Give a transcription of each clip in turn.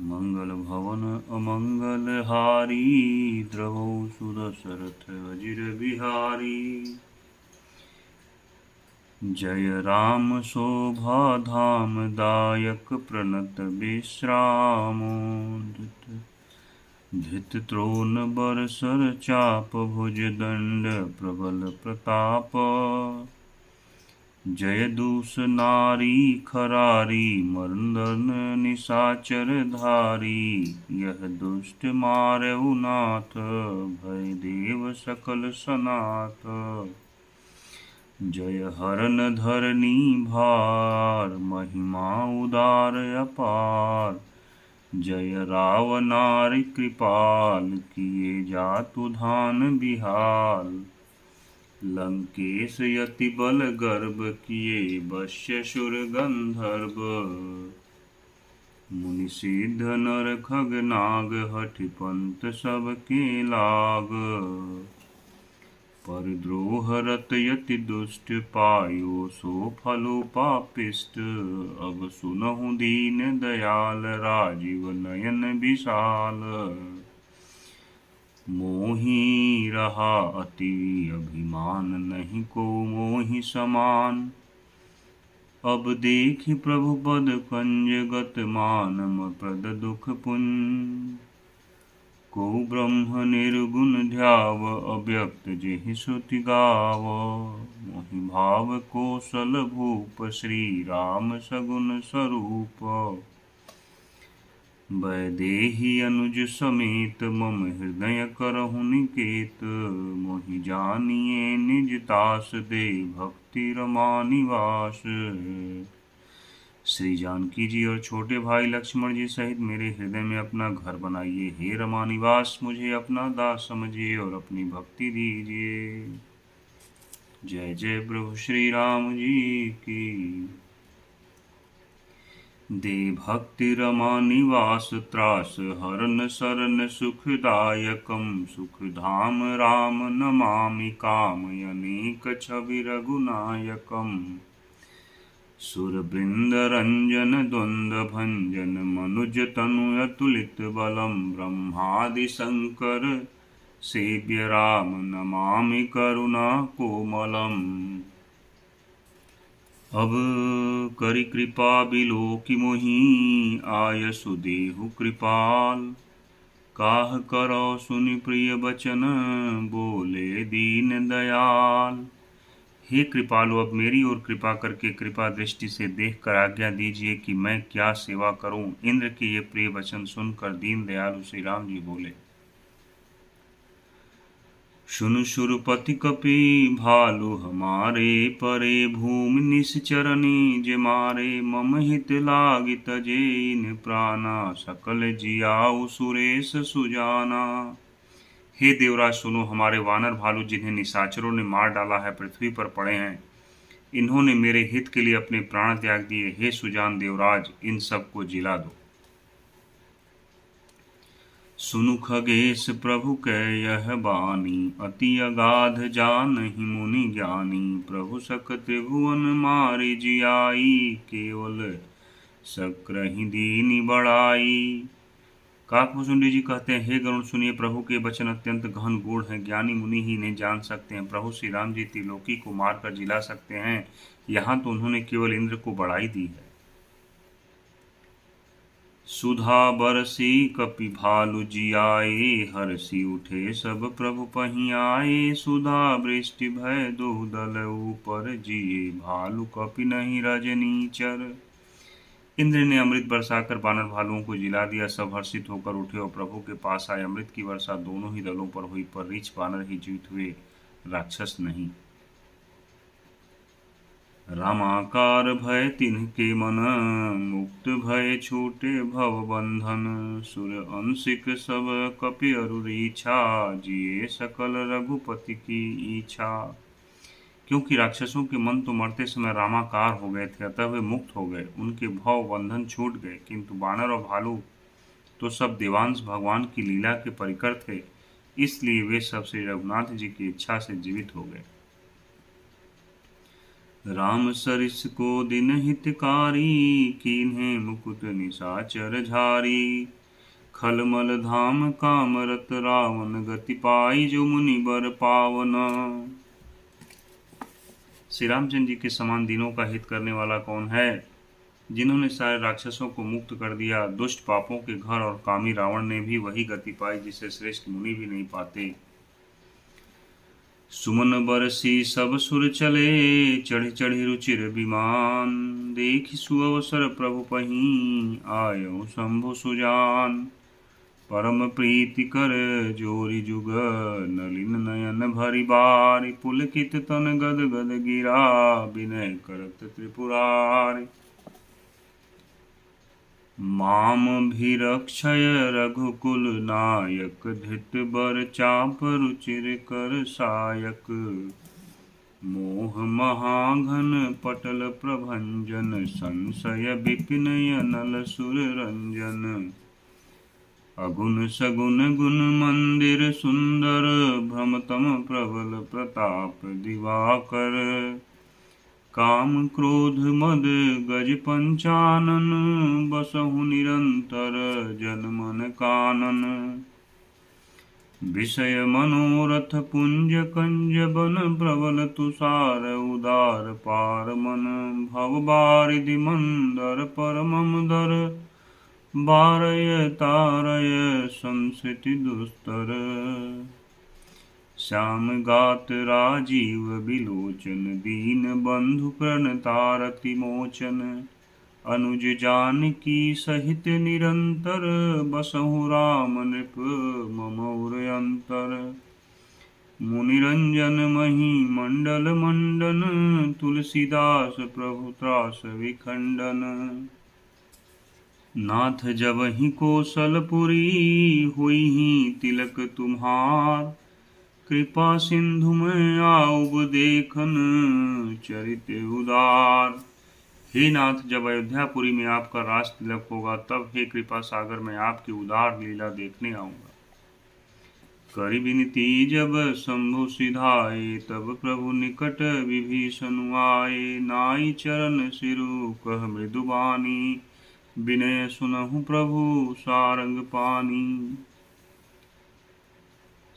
मंगल भवन अमंगल हारी, द्रवौ सुदशरथ अजिर बिहारी। जय राम शोभा धाम दायक, प्रणत विश्रामोदित। धृत त्रोन बरसर चाप, भुज दंड प्रबल प्रताप। जय दूस नारी खरारी, मर्दन निशाचर धारी। यह दुष्ट मारऊ नाथ, भय देव सकल सनाथ। जय हरन धरनी भार, महिमा उदार अपार। जय रावनारि कृपाल, किए जातु धान बिहाल। लंकेश यति बल गर्भ, किए वश्य शूर गंधर्व। मुनि सिद्ध नर खग नाग, हठि पंत सब के लाग। पर द्रोह रत यति दुष्ट, पायो सो फलो पापिष्ट। अब सुनहु दीन दयाल, राजीव नयन विशाल। मोहि रहा अति अभिमान, नहीं को मोहि समान। अब देखि प्रभु पद कंज, गत मानम प्रद दुख पुंज। को ब्रह्म निर्गुण ध्याव, अव्यक्त जेहि श्रुति गाव। मोहि भाव कौशल भूप, श्री राम सगुन स्वरूप। वैदेही अनुज समेत, मम हृदय करहु निकेत। मोहि जानिए निज दास, दे भक्ति रमा निवास। श्री जानकी जी और छोटे भाई लक्ष्मण जी सहित मेरे हृदय में अपना घर बनाइए। हे रमा निवास, मुझे अपना दास समझिए और अपनी भक्ति दीजिए। जय जय प्रभु श्री राम जी की। दे भक्ति रमा निवास, त्रास हरन सरन सुखदायकम। सुख धाम राम नमामि, काम अनेक छवि रघुनायकम। सुर बृंद रंजन द्वंद भंजन, मनुज तनु अतुलित बलम। ब्रह्मादि शंकर सेव्य राम, नमामि करुणा कोमलम। अब करि कृपा बिलोकि मोहि, आयसु देहु कृपाल। काह करौ सुनि प्रिय बचन, बोले दीन दयाल। हे कृपालु, अब मेरी ओर कृपा करके कृपा दृष्टि से देख कर आज्ञा दीजिए कि मैं क्या सेवा करूं। इंद्र के ये प्रिय वचन सुनकर दीन दयालु श्री राम जी बोले। सुनु सुरपति कपि भालु, हमारे परे भूमि निश्चरनी। जे मारे मम हित लागी, तजेन प्राणा। सकल जियाउ सुरेश सुजाना। हे देवराज सुनो, हमारे वानर भालू जिन्हें निशाचरों ने मार डाला है, पृथ्वी पर पड़े हैं। इन्होंने मेरे हित के लिए अपने प्राण त्याग दिए। हे सुजान देवराज, इन सब को जिला दो। सुनु खगेश प्रभु कै यह बानी, अति अगाध जानहि मुनि ज्ञानी। प्रभु सक त्रिभुवन मारि जियाई, केवल सक्रहि दीनि बड़ाई। काकभूषुंडी जी कहते हैं, हे गरुण सुनिए, प्रभु के वचन अत्यंत गहन गूढ़ हैं, ज्ञानी मुनि ही इन्हें जान सकते हैं। प्रभु श्री राम जी त्रिलोकी को मारकर जिला सकते हैं, यहाँ तो उन्होंने केवल इंद्र को बढ़ाई दी है। सुधा बरसी कपि भालु जियाए, हर्षि उठे सब प्रभु पहीं आए। सुधा वृष्टि भय दोहु दल ऊपर, जिए भालु कपि नहीं रजनीचर। इंद्र ने अमृत बरसाकर बानर भालुओं को जिला दिया। सब हर्षित होकर उठे और प्रभु के पास आए। अमृत की वर्षा दोनों ही दलों पर हुई, पर रीछ बानर ही जीवित हुए, राक्षस नहीं। रामाकार भय तिनके मन, मुक्त भय छूटे भव बंधन। सुर अंशिक सब कपि अरुरीछा, जिए सकल रघुपति की इच्छा। क्योंकि राक्षसों के मन तो मरते समय रामाकार हो गए थे, अतः वे मुक्त हो गए, उनके भव बंधन छूट गए। किंतु बानर और भालू तो सब देवांश भगवान की लीला के परिकर थे, इसलिए वे सब श्री रघुनाथ जी की इच्छा से जीवित हो गए। राम सरिस को दिन हितकारी, कीन्हे मुकुट निशाचर झारी। खलमल धाम कामरत रावण, गति पाई जो मुनि बर पावन। श्री रामचंद्र जी के समान दीनों का हित करने वाला कौन है? जिन्होंने सारे राक्षसों को मुक्त कर दिया, दुष्ट पापों के घर और कामी रावण ने भी वही गति पाई जिसे श्रेष्ठ मुनि भी नहीं पाते। सुमन बरसी सब सुर चले, चढ़ी चढ़ी रुचिर विमान। देखि सुअवसर प्रभु पहीं, आयो शंभु सुजान। परम प्रीति कर जोरी जुग, नलिन नयन भरि बारि। पुलकित तन गद गद गिरा, विनय करत त्रिपुरारि। माम भिरक्षय रघुकुल नायक, धृत बर चाप रुचिर कर सायक। मोह महाघन पटल प्रभंजन, संशय विपिन अनल सुर रंजन। अगुन सगुन गुण मंदिर सुंदर, भ्रमतम प्रबल प्रताप दिवाकर। काम क्रोध मद गज पंचानन, बसहु निरंतर जन मन कानन। विषय मनोरथ पुंज कंज बन, प्रबल तुषार उदार पार मन। भव बारिधि मंदर परमम दर, बारय तारय संस्कृति दुस्तर। श्याम गात राजीव बिलोचन, दीन बंधु प्रणतारति मोचन। अनुज जानकी सहित निरंतर, बसहु राम नृप मम उरयंतर। मुनिरंजन मही मंडल मंडन, तुलसीदास प्रभु त्रास विखंडन। नाथ जबहि कौशलपुरी, हुई तिलक तुम्हार। कृपा सिंधु में आउब देखन, चरित उदार। हे नाथ, जब अयोध्यापुरी में आपका राज तिलक होगा, तब हे कृपा सागर में आपकी उदार लीला देखने आऊंगा। करि विनती जब शंभु सिधाए, तब प्रभु निकट विभीषण आए। नाई चरण सिरु कह मृदुबानी, विनय सुनहु प्रभु सारंग पानी।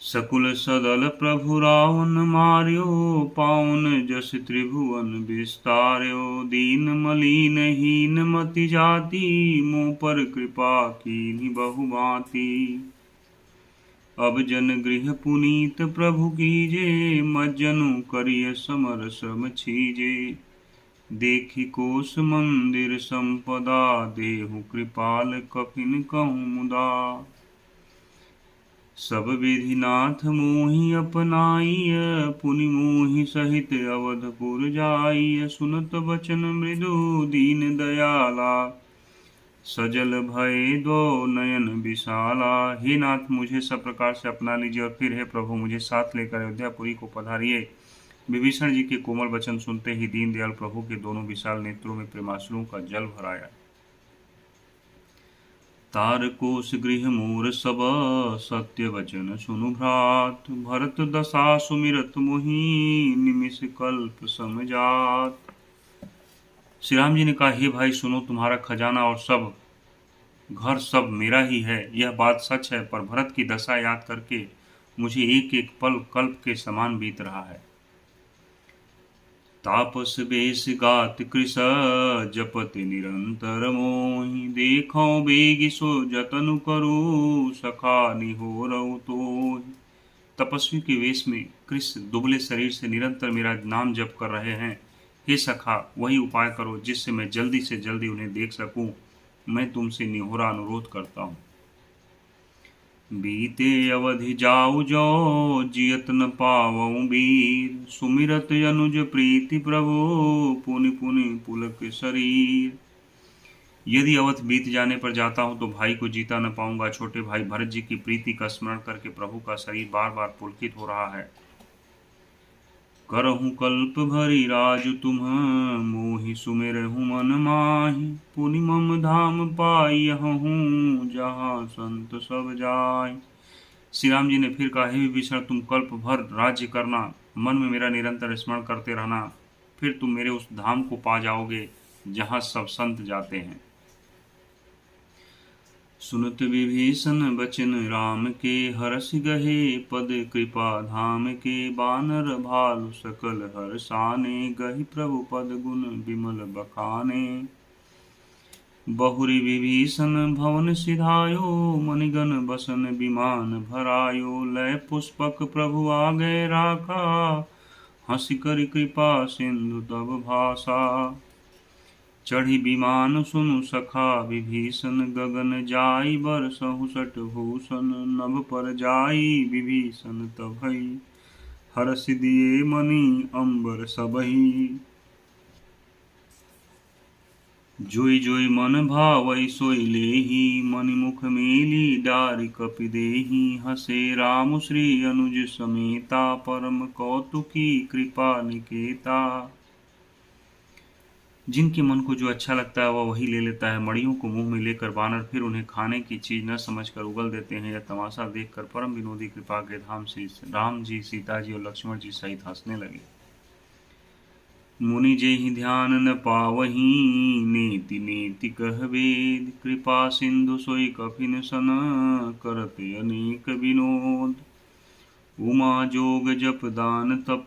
सकुल सदल प्रभु रावण मार्यो, पावन जस त्रिभुवन विस्तार्यो। दीन मलिन हीन मति जाति, मोह पर कृपा कीन्ही बहुभांति। अब जन गृह पुनीत प्रभु कीजे, मज्जनु करिय समर श्रम छीजे। देखि कोस मंदिर संपदा, देहु कृपाल कपिन कहूँ मुदा। सब विधि नाथ मोहि अपनाइय, पुनि मोहि सहित अवधपुर जाइय। सुनत बचन मृदु दीन दयाला, सजल भय दो नयन विशाला। हे नाथ, मुझे सब प्रकार से अपना लीजिए और फिर हे प्रभु मुझे साथ लेकर अयोध्यापुरी को पधारिए। विभीषण जी के कोमल वचन सुनते ही दीनदयाल प्रभु के दोनों विशाल नेत्रों में प्रेमाश्रुओं का जल भर आया। तारकोस गृह मोर सब, सत्य वचन सुनु भ्रात। भरत दशा सुमिरत मोहि, निमिष कल्प समझात। श्री राम जी ने कहा, हे भाई सुनो, तुम्हारा खजाना और सब घर सब मेरा ही है, यह बात सच है। पर भरत की दशा याद करके मुझे एक एक पल कल्प के समान बीत रहा है। तापस बेस गात कृश, जपति निरंतर मोहि। देखो बेगी सो जतनु करो, सखा निहोरउ तोहि। तपस्वी के वेश में कृष दुबले शरीर से निरंतर मेरा नाम जप कर रहे हैं। हे सखा, वही उपाय करो जिससे मैं जल्दी से जल्दी उन्हें देख सकूं। मैं तुमसे निहोरा अनुरोध करता हूँ। बीते अवधि जाऊ जो, जियत न पावऊं वीर। सुमिरत अनुज प्रीति प्रभु, पुनि पुनि पुलक शरीर। यदि अवध बीत जाने पर जाता हूँ तो भाई को जीता न पाऊंगा। छोटे भाई भरत जी की प्रीति का स्मरण करके प्रभु का शरीर बार बार पुलकित हो रहा है। करहूँ कल्प भरी राजु तुम, मोहि सुमिरहु मन माहि। पुनि मम धाम पाइहूँ, जहाँ संत सब जाय। श्री राम जी ने फिर कहा, हे विभीषण, तुम कल्प भर राज्य करना, मन में मेरा निरंतर स्मरण करते रहना, फिर तुम मेरे उस धाम को पा जाओगे जहाँ सब संत जाते हैं। सुनत विभीषण बचन राम के, हरष गहे पद कृपा धाम के। बानर भालु सकल हर्षाने, गहि प्रभु पद गुण विमल बखाने। बहुरी विभीषण भवन सिधायो, मणिगण बसन विमान भरायो। लय पुष्पक प्रभु आगे राखा, हंसी कर कृपा सिंधु तब भाषा। चढ़ी विमान सुनु सखा विभीषण, गगन जाई बरसहु सठ भूषण। नभ पर जाई विभीषण तभई, हरष दिए मणि अंबर सबही। जोई जोई मन भावई सोई लेही, मणि मुख मेली डारि कपि देही। हसे राम श्री अनुज समेता, परम कौतुकी कृपा निकेता। जिनके मन को जो अच्छा लगता है वह वही ले लेता है। मड़ियों को मुंह में लेकर बानर फिर उन्हें खाने की चीज न समझकर उगल देते हैं। यह तमाशा देखकर परम विनोदी कृपा के धाम से राम जी, सीता जी और लक्ष्मण जी सहित हंसने लगे। मुनि जेहि ध्यान न पावहीं, नेति नेति कह वेद। कृपा सिंधु सोई कफिन सन, करते अनेक विनोद। उमा जोग जप दान तप,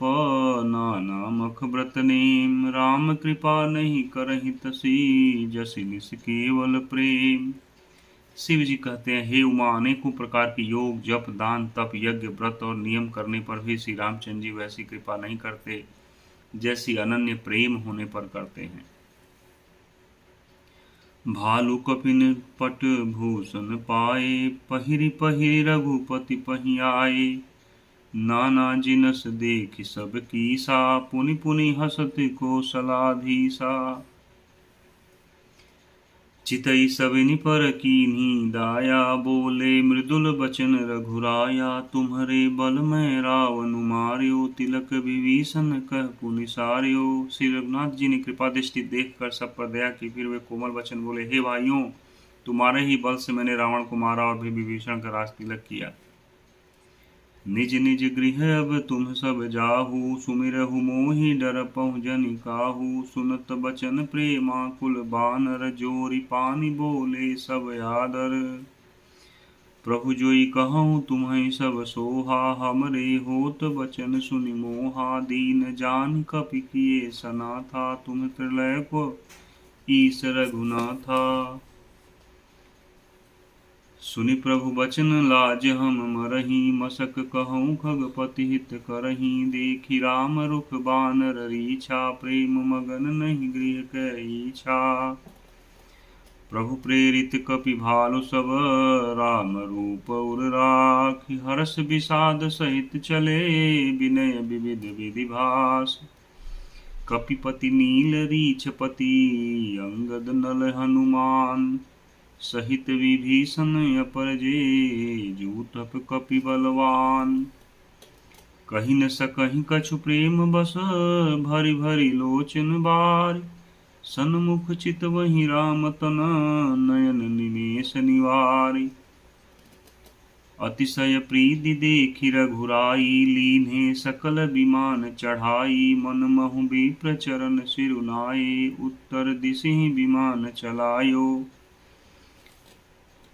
नाना मख व्रत नेम। राम कृपा नहीं करहि तसी, जसि निस केवल प्रेम। शिव जी कहते हैं, हे उमा, अनेकों प्रकार के योग जप दान तप यज्ञ व्रत और नियम करने पर भी श्री रामचंद्र जी वैसी कृपा नहीं करते जैसी अनन्य प्रेम होने पर करते हैं। भालु कपिन पट भूषण पाए, पहिरी पहिरी रघुपति पहि आए। नाना जिनस देखि सब कीसा, पुनि पुनि हसत कौशलाधीसा। चितई सबिनि पर कीन्ही दाया, बोले मृदुल बचन रघुराया। तुम्हरे बल में रावण मार्यो, तिलक विभीषण कह पुनि सार्यो। श्री रघुनाथ जी ने कृपा दृष्टि देखकर सब पर दया की। फिर वे कोमल वचन बोले, हे भाइयों, तुम्हारे ही बल से मैंने रावण को मारा और भी विभीषण का राज तिलक किया। निज निज गृह अब तुम सब जाहू, सुमिरहु मोहि डरपहु जनि काहू। सुनत बचन प्रेमाकुल बानर, जोरी पानी बोले सब आदर। प्रभु जोई कहूँ तुम्हें सब सोहा, हमरे होत बचन सुनि मोहा। दीन जान कपि किए सनाथा, तुम त्रिलय को ईश रघुनाथा। सुनि प्रभु बचन लाज हम मरही, मसक कहूँ खगपति हित करही। देखि राम रुख बानर रीछा, प्रेम मगन नहीं गृह कै इच्छा। प्रभु प्रेरित कपि भालु सब, राम रूप उर राखि। हर्ष विषाद सहित चले, विनय विविध विधि भास। कपिपति नील रीछपति, अंगद नल हनुमान। सहित विभीषण अपर जे, जूतप कपि बलवान। कहि न सकहि कछु प्रेम बस, भरि भरि लोचन बार। सन्मुख चितवहि राम तन, नयन निमेष निवारि। अतिशय प्रीति देखि रघुराई, लीन्हे सकल विमान चढ़ाई। मन महु विप्र चरण सिरुनाए, उत्तर दिशहि विमान चलायो।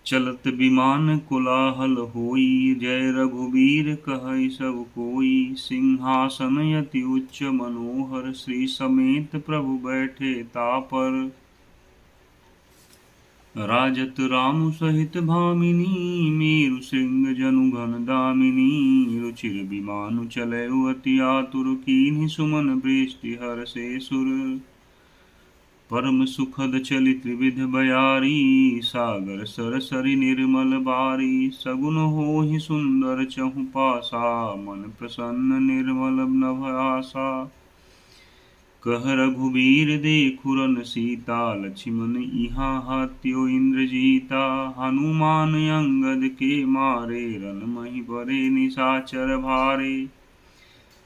चलत विमान कोलाहल होई, जय रघुवीर कहै सब कोई। सिंहासन अति उच्च मनोहर, श्री समेत प्रभु बैठे तापर। राजत राम सहित भामिनी, मेरु श्रृंग जनु घन दामिनी। रुचिर विमानु चलऊ अति आतुर, कीन्हि सुमन वृष्टि हर्षे सुर। परम सुखद चलि त्रिविध बयारी, सागर सर सरि निर्मल बारी। सगुन होहि सुंदर चहु पासा, मन प्रसन्न निर्मल नभ आसा। कह रघुवीर देखु रन सीता, लक्ष्मण इहाँ हत्यो इंद्रजीता। हनुमान अंगद के मारे, रन मही बरे निशाचर भारे।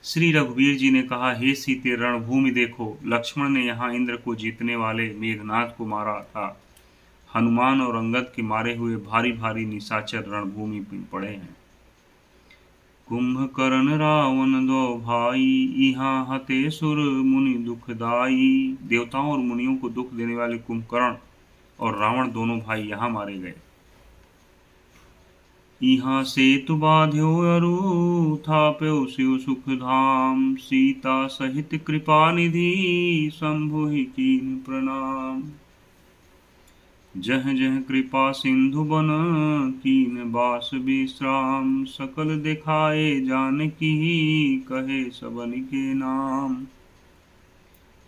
श्री रघुवीर जी ने कहा, हे सीते, रणभूमि देखो। लक्ष्मण ने यहाँ इंद्र को जीतने वाले मेघनाथ को मारा था। हनुमान और अंगद के मारे हुए भारी भारी निशाचर रणभूमि में पड़े हैं। कुंभकर्ण रावण दो भाई, यहाँ हते सुर मुनि दुखदाई। देवताओं और मुनियों को दुख देने वाले कुंभकर्ण और रावण दोनों भाई यहाँ मारे गए। यहाँ सेतु बाध्यो अरु, थाप्यो शिव सुख धाम। सीता सहित कृपा निधि, शंभु ही कीन प्रणाम। जह जह कृपा सिंधु बन, कीन बास विश्राम। सकल दिखाए जानकी, कहे सबन के नाम।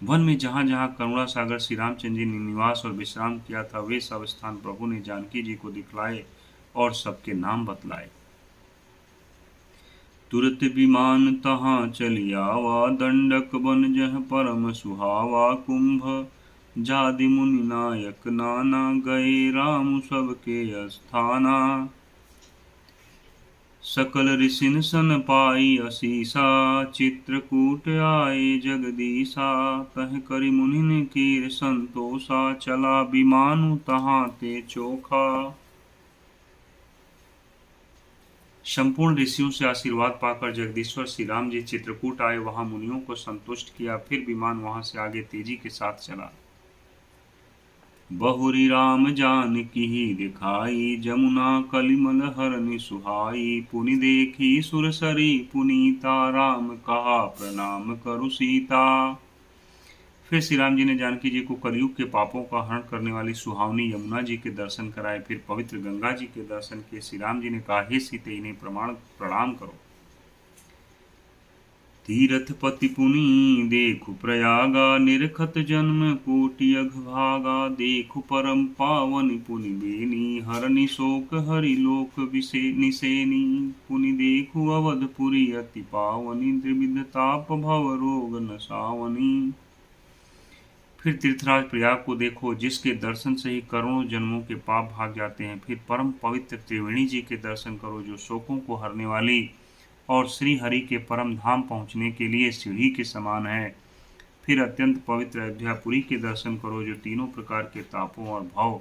वन में जहाँ जहाँ करुणा सागर श्री रामचंद्र जी ने निवास और विश्राम किया था, वे सब स्थान प्रभु ने जानकी जी को दिखलाए और सबके नाम बतलाए। तुरत विमान तहाँ चलियावा, दंडक बन जह परम सुहावा। कुंभ जादि मुनि नायक नाना, गए राम सबके स्थाना। सकल ऋषिन सन पाई असीसा, चित्रकूट आए जगदीशा। तह करि मुनिन कीर संतोषा, चला विमानु तहाँ ते चोखा। संपूर्ण ऋषियों से आशीर्वाद पाकर जगदीश्वर श्री राम जी चित्रकूट आए, वहां मुनियों को संतुष्ट किया। फिर विमान वहां से आगे तेजी के साथ चला। बहुरी राम जानकी ही दिखाई, जमुना कलिमल हरनि सुहाई। पुनि देखी सुरसरी पुनीता, राम कहा प्रणाम करु सीता। फिर श्री राम जी ने जानकी जी को कलयुग के पापों का हरण करने वाली सुहावनी यमुना जी के दर्शन कराए। फिर पवित्र गंगा जी के दर्शन किए। श्री राम जी ने कहा, हे सीते, इन्हें प्रणाम करो। तीरथ पति पुनि देखु प्रयागा, निरखत जन्म कोटि अघभागा। देखु परम पावन पुनि बेनी, हरनि शोक हरि लोक निसेनी। पुनि देखु अवधपुरी अति पावनी, त्रिविध ताप भव रोग नसावनी। फिर तीर्थराज प्रयाग को देखो, जिसके दर्शन से ही करोड़ों जन्मों के पाप भाग जाते हैं। फिर परम पवित्र त्रिवेणी जी के दर्शन करो, जो शोकों को हरने वाली और श्री हरि के परम धाम पहुंचने के लिए सीढ़ी के समान है। फिर अत्यंत पवित्र अयोध्यापुरी के दर्शन करो, जो तीनों प्रकार के तापों और भव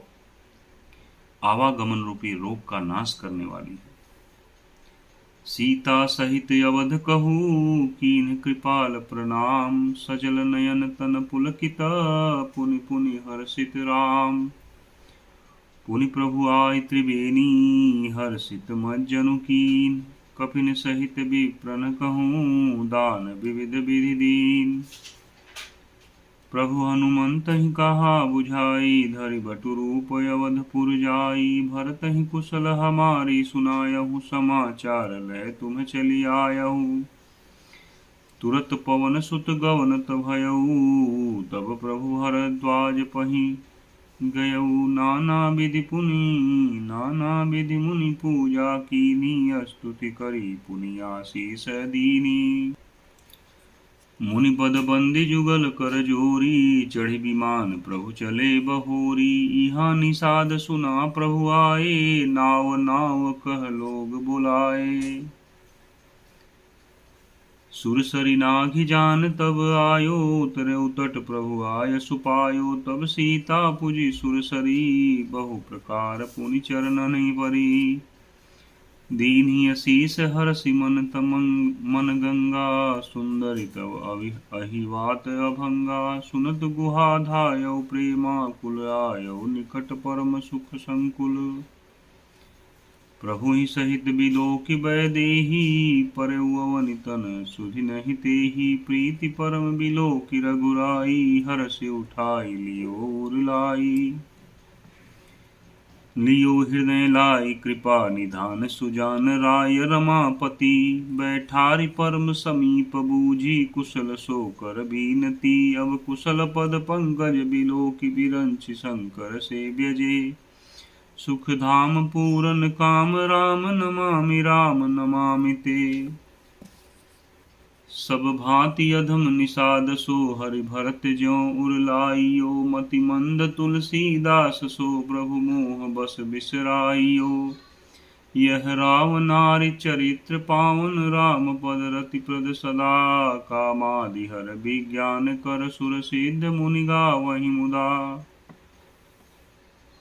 आवागमन रूपी रोग का नाश करने वाली है। सीता सहित अवध कहूँ, कीन्ह कृपाल प्रणाम। सजल नयन तन पुलकित, पुनि पुनि हर्षित राम। पुनि प्रभु आय त्रिवेणी, हर्षित मज्जनु कीन। कपिन सहित विप्रन कहूँ, दान विविध विधि दीन। प्रभु हनुमंत ही कहा बुझाई, धरि बटु रूप अवधपुर जाई। भरत ही कुशल हमारी सुनायहु, समाचार लय तुम चली आयहु। तुरत पवन सुत गवनत भयऊ, तब प्रभु हरद्वाज पही गयऊ। नाना विधि मुनि पूजा कीनी, स्तुति करी पुनि आशीष दीनी। मुनि पद बंदी जुगल कर जोरी, चढ़ी विमान प्रभु चले बहोरी। यहाँ निषाद सुना प्रभु आए, नाव नाव कह लोग बुलाए। सुरसरी नाघि जान तब आयो, उतरे उतट प्रभु आय सुपायो। तब सीता पुजी सुरसरी, बहु प्रकार पुनि चरणन परी। दीन्ही असीस हरसि मन गंगा, सुंदरी तव अहिवात अभंगा। सुनत गुहा धायौ प्रेमाकुल, आयौ निकट परम सुख संकुल। प्रभु ही सहित बिलोकि वैदेही, परयउ अवनि तन सुधि नहि तेहि। प्रीति परम बिलोकि रघुराई, हर्षि उठाई लियो लाई। लियो हृदय लाई कृपा निधान, सुजान राय रमापति। बैठारी परम समीप बूझी, कुशल सो कर बीनती। अब कुशल पद पंकज बिलोकि, बिरंचि शंकर से व्यजे। सुख धाम पूरन काम, राम नमामि ते। सब भांति अधम निषाद सो, हरि भरत ज्यों उरलाइयो। मति मंद तुलसीदास सो, प्रभु मोह बस बिसराइयो। यह राव नारी चरित्र पावन, राम पद रति प्रद सदा। कामादि हर विज्ञान कर, सुर सिद्ध मुनि गावहि मुदा।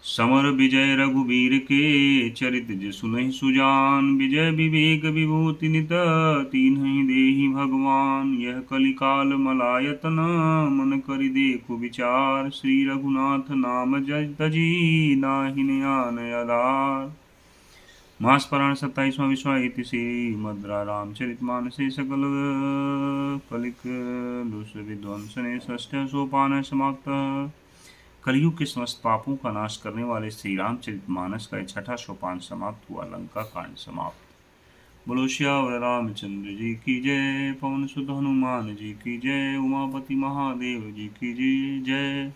समर विजय रघुबीर के, चरित जसु नहीं सुजान। विजय विवेक विभूति नित, तीन्हि देहि भगवान। यह कलिकाल मलायतन, मन करि देखु विचार। श्री रघुनाथ नाम तजी, नाहिन आन आधार। मास पुराण 27वां विश्वाहित श्रीमद् रामचरितमानसे सकल कलिक दुष विध्वंसने षष्ठ सोपान समाप्त। कलयुग के समस्त पापों का नाश करने वाले श्री रामचरितमानस का 6ठा सोपान समाप्त हुआ। लंका कांड समाप्त। बोलो श्यावर रामचंद्र जी की जय। पवन सुत हनुमान जी की जय। उमापति महादेव जी की जय।